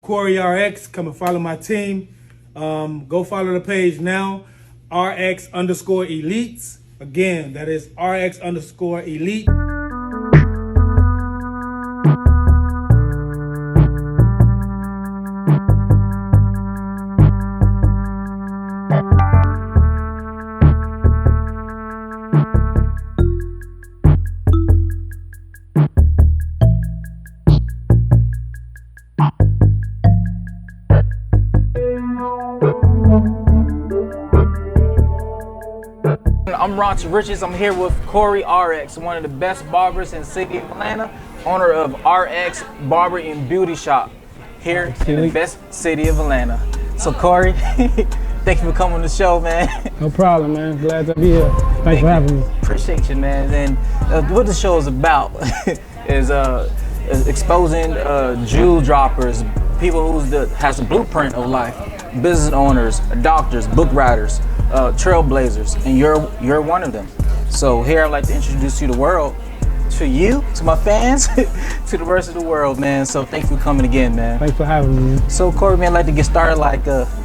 Cory RX. Come and follow my team. Go follow the page now, RX_elites. Again, that is RX_elite. I'm Ronch Riches. I'm here with Cory RX, one of the best barbers in the city of Atlanta, owner of RX Barber and Beauty Shop here in the best city of Atlanta. So Cory, thank you for coming on the show, man. No problem, man. Glad to be here. Thanks for having me. Appreciate you, man. And what the show is about is exposing jewel droppers, people who has a blueprint of life, business owners, doctors, book writers, trailblazers, and you're one of them. So here I'd like to introduce you to the world, to you, to my fans, to the rest of the world, man. So thank you for coming again, man. Thanks for having me. So Cory, man, I'd like to get started like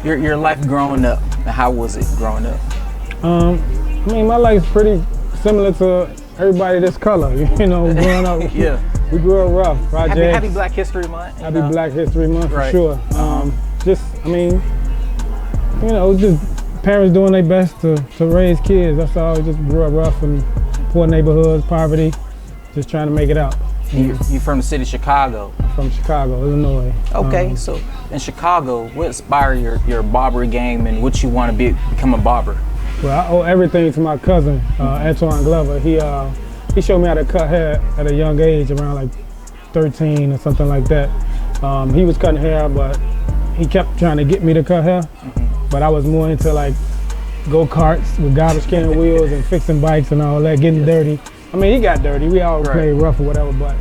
your life growing up. How was it growing up? I mean, my life's pretty similar to everybody this color. You know, growing up, yeah. We grew up rough. Projects. Happy Black History Month. Happy Black History Month, right. For sure. I mean, you know, just parents doing their best to raise kids. That's all. Just grew up rough in poor neighborhoods, poverty, just trying to make it out. You from the city of Chicago? From Chicago, Illinois. Okay, so in Chicago, what inspired your barber game and what you want to become a barber? Well, I owe everything to my cousin, Antoine Glover. He showed me how to cut hair at a young age, around like 13 or something like that. He was cutting hair, but he kept trying to get me to cut hair. But I was more into like go-karts with garbage can wheels and fixing bikes and all that, getting dirty. I mean, he got dirty. We all played rough or whatever, but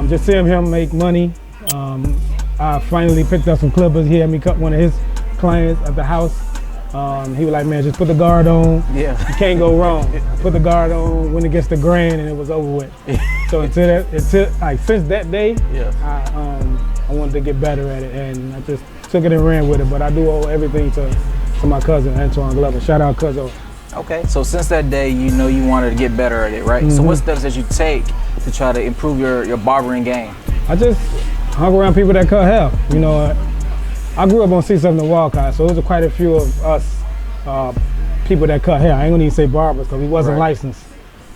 just seeing him make money, I finally picked up some clippers. He had me cut one of his clients at the house. He was like, man, just put the guard on. Yeah. You can't go wrong. Put the guard on, went against the grain, and it was over with. So since that day, I wanted to get better at it, and I just took it and ran with it. But I do owe everything to my cousin, Antoine Glover. Shout out, Cuzzo. Okay, so since that day, you know you wanted to get better at it, right? So what steps did you take to try to improve your barbering game? I just hung around people that cut hair. You know, I grew up on C7 and Walcott, so there was quite a few of us people that cut hair. I ain't gonna even say barbers because we wasn't licensed.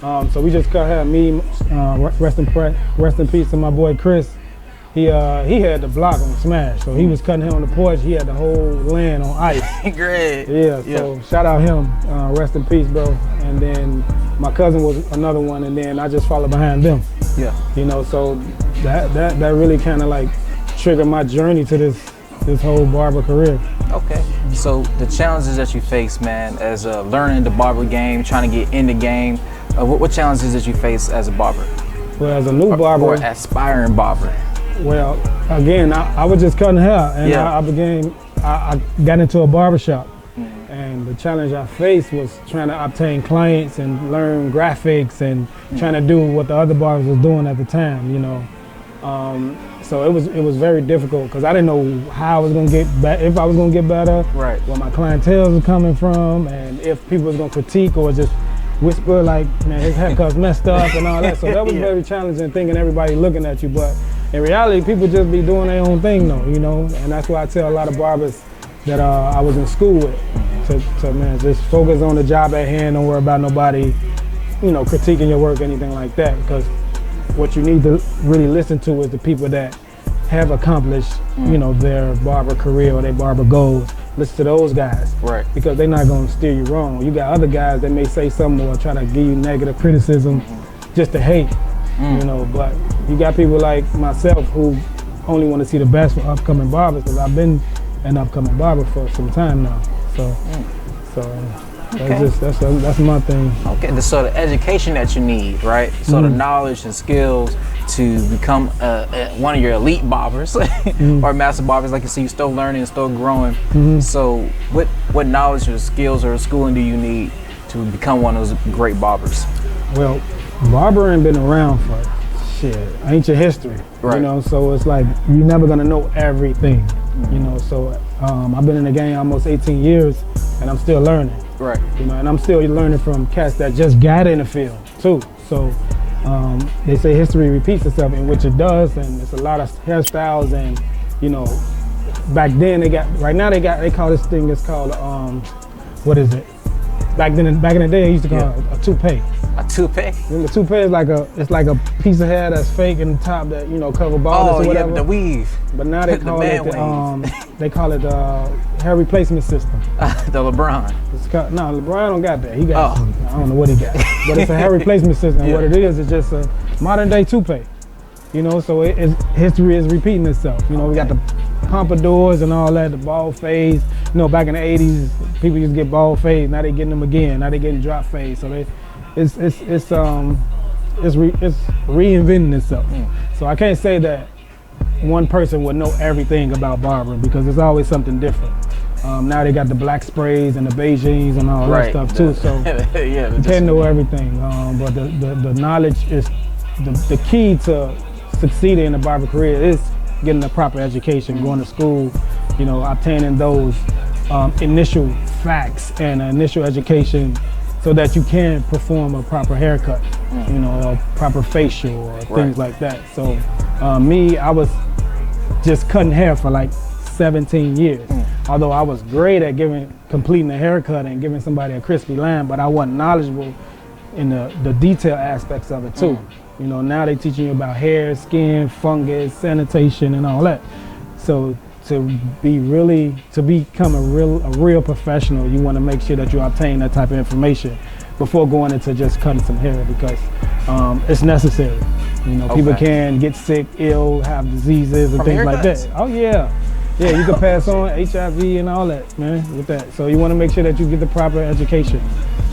So we just cut hair. Me, rest in peace to my boy Chris. He had the block on Smash, so he was cutting hair on the porch. He had the whole land on ice. Great. Yeah, so shout out him. Rest in peace, bro. And then my cousin was another one, and then I just followed behind them. Yeah. You know, so that really kind of like triggered my journey to this whole barber career. Okay. So the challenges that you face, man, as learning the barber game, trying to get in the game, what challenges did you face as a barber? Well, as a new barber. Or aspiring barber. Well, again, I was just cutting hair, and I got into a barbershop. And the challenge I faced was trying to obtain clients and learn graphics and trying to do what the other barbers was doing at the time, you know. So it was very difficult because I didn't know how I was gonna get better, if I was gonna get better, where my clientele was coming from, and if people was gonna critique or just whisper like, man, his haircut's messed up and all that. So that was very challenging, thinking everybody looking at you, but in reality, people just be doing their own thing though, you know. And that's why I tell a lot of barbers that I was in school with, to man, just focus on the job at hand, don't worry about nobody, you know, critiquing your work, anything like that, because what you need to really listen to is the people that have accomplished, you know, their barber career or their barber goals. Listen to those guys, because they're not gonna steer you wrong. You got other guys that may say something or try to give you negative criticism just to hate, you know. But you got people like myself who only want to see the best for upcoming barbers, because I've been an upcoming barber for some time now. So that's my thing. Okay, the sort of education that you need, right? Sort of knowledge and skills to become one of your elite barbers or master barbers. Like you see, you're still learning and still growing. So what knowledge or skills or schooling do you need to become one of those great barbers? Well, barbering been around for shit, ancient history. Right. You know, so it's like you're never gonna know everything. You know, so I've been in the game almost 18 years, and I'm still learning. Right. You know, and I'm still learning from cats that just got in the field too. So they say history repeats itself, in which it does, and it's a lot of hairstyles, and you know, back then they call this thing, it's called what is it? Back in the day, they used to call it a toupee. A toupee? Remember, toupee is like a piece of hair that's fake in the top that, you know, cover baldness or whatever. The weave. But now they call it they call it hair replacement system. The LeBron. No, LeBron don't got that. He got I don't know what he got, but it's a hair replacement system. And what it is just a modern day toupee. You know, so history is repeating itself. You know, we got the pompadours and all that, the bald fades. You know, back in the 80s, people used to get bald fades. Now they getting them again. Now they getting drop fades. So it's reinventing itself. So I can't say that one person would know everything about barbering, because there's always something different. Now they got the black sprays and the Beijings and all that stuff too. So you can't know everything. But the knowledge is the key to succeeding in the barber career is getting a proper education, going to school, you know, obtaining those initial facts and initial education, so that you can perform a proper haircut, you know, or proper facial or things like that. So I was just cutting hair for like 17 years. Although I was great at completing a haircut and giving somebody a crispy line, but I wasn't knowledgeable in the detail aspects of it too. You know, now they're teaching you about hair, skin, fungus, sanitation, and all that. So to become a real professional, you want to make sure that you obtain that type of information before going into just cutting some hair, because it's necessary. You know, people can get sick, ill, have diseases and things like that. Oh yeah. Yeah, you can pass on HIV and all that, man, with that. So you want to make sure that you get the proper education.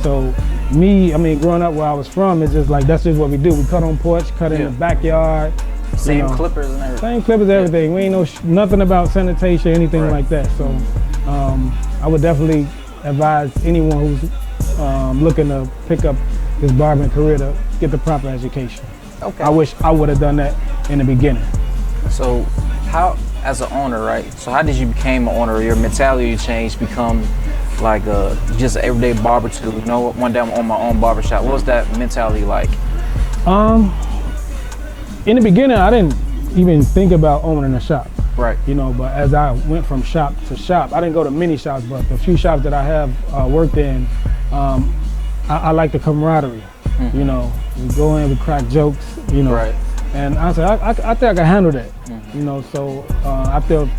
So growing up where I was from, it's just like, that's just what we do. We cut on porch, cut in the backyard. Same clippers and everything. Same clippers, everything. We ain't know nothing about sanitation, anything like that. So I would definitely advise anyone who's looking to pick up this barbering career to get the proper education. Okay. I wish I would have done that in the beginning. So how, as an owner, right? So how did you become an owner? Your mentality changed, become like just an everyday barber too. You know, one day I'm on my own barbershop. What was that mentality like? In the beginning, I didn't even think about owning a shop. Right. You know, but as I went from shop to shop, I didn't go to many shops, but the few shops that I have worked in, I like the camaraderie. You know, we go in, we crack jokes, you know. Right. And I said, I think I can handle that. You know, so after,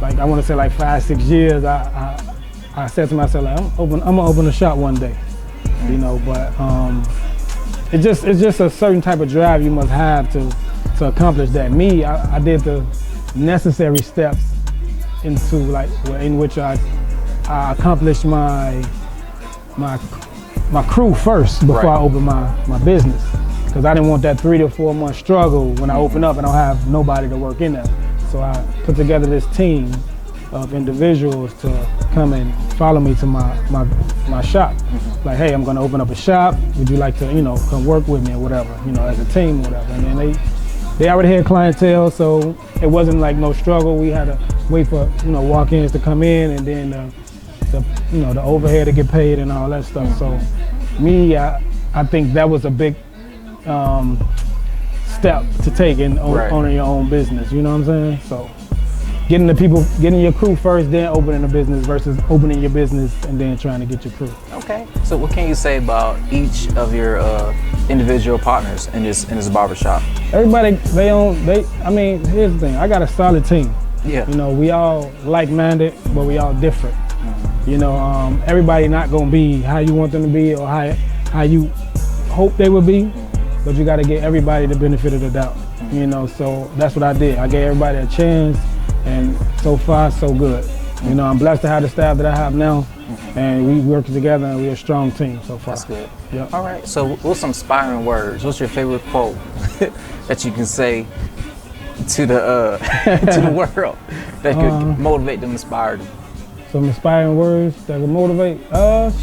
like, I want to say like 5-6 years, I said to myself, like, I'm gonna open a shop one day. You know, but it's just a certain type of drive you must have to accomplish that. Me, I did the necessary steps into in which I accomplished my crew first before I opened my business, because I didn't want that 3 to 4 month struggle when I open up and I don't have nobody to work in there. So I put together this team of individuals to come and follow me to my shop. Like, hey, I'm gonna open up a shop. Would you like to, you know, come work with me or whatever, you know, as a team or whatever. And then they already had clientele, so it wasn't like no struggle. We had to wait for, you know, walk-ins to come in, and then the overhead to get paid and all that stuff. So me, I think that was a big step to take in owning your own business. You know what I'm saying? So getting your crew first, then opening a business, versus opening your business and then trying to get your crew. Okay. So what can you say about each of your individual partners in this barbershop? Everybody, I mean, here's the thing. I got a solid team. Yeah. You know, we all like-minded, but we all different. You know, everybody not gonna be how you want them to be or how you hope they would be, but you gotta give everybody the benefit of the doubt. You know, so that's what I did. I gave everybody a chance, and so far, so good. You know, I'm blessed to have the staff that I have now, and we work together, and we're a strong team so far. That's good. Yep. All right, so what's some inspiring words? What's your favorite quote that you can say to the to the world that could motivate them, inspire them? Some inspiring words that can motivate us.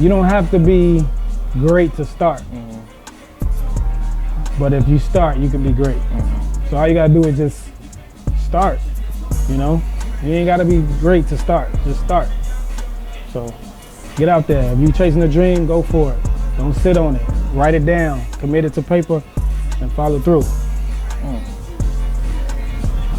You don't have to be great to start. But if you start, you can be great. So all you gotta do is just start, you know? You ain't gotta be great to start, just start. So get out there. If you're chasing a dream, go for it. Don't sit on it. Write it down, commit it to paper, and follow through. I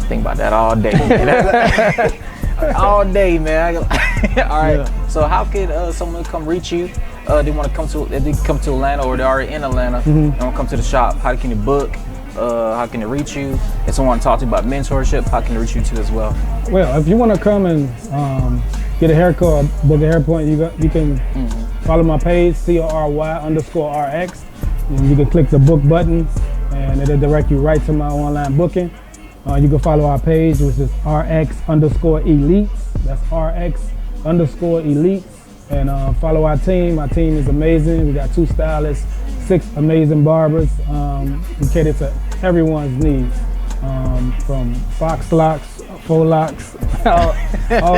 think about that all day, man. All day, man. All right. Yeah. So how could someone come reach you? They want to come to Atlanta, or they're already in Atlanta, and want to come to the shop. How can you book? How can they reach you? If someone want to talk to you about mentorship, how can they reach you too as well? Well, if you want to come and get a haircut, book a hair point, you can follow my page, CORY_RX, and you can click the book button, and it'll direct you right to my online booking. You can follow our page, which is RX_elites. That's RX_elites. And follow our team. Our team is amazing. We got 2 stylists, 6 amazing barbers. We cater to everyone's needs, from fox locks, faux locks, all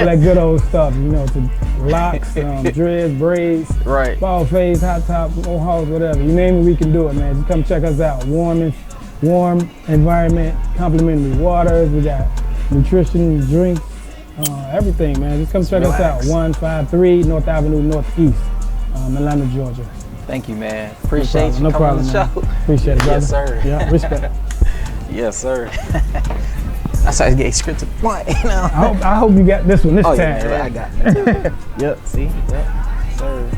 that good old stuff, you know, to locks, dreads, braids, right, bald fades, hot top, mohawks, whatever. You name it, we can do it, man. Just come check us out. Warm environment, complimentary waters. We got nutrition, drinks, everything, man. Just come check us out. 153 North Avenue Northeast, Atlanta, Georgia. Thank you, man. Appreciate you coming on the show. Appreciate it, brother. Yes, sir. Yeah, respect. Yes, sir. That's how I get script to the point. You know? I hope you got this one this time. Yeah, man, I got it. Yep. See. Yep. Sir.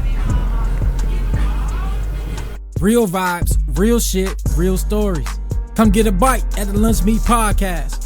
Real vibes, real shit, real stories. Come get a bite at the Lunch Meat Podcast.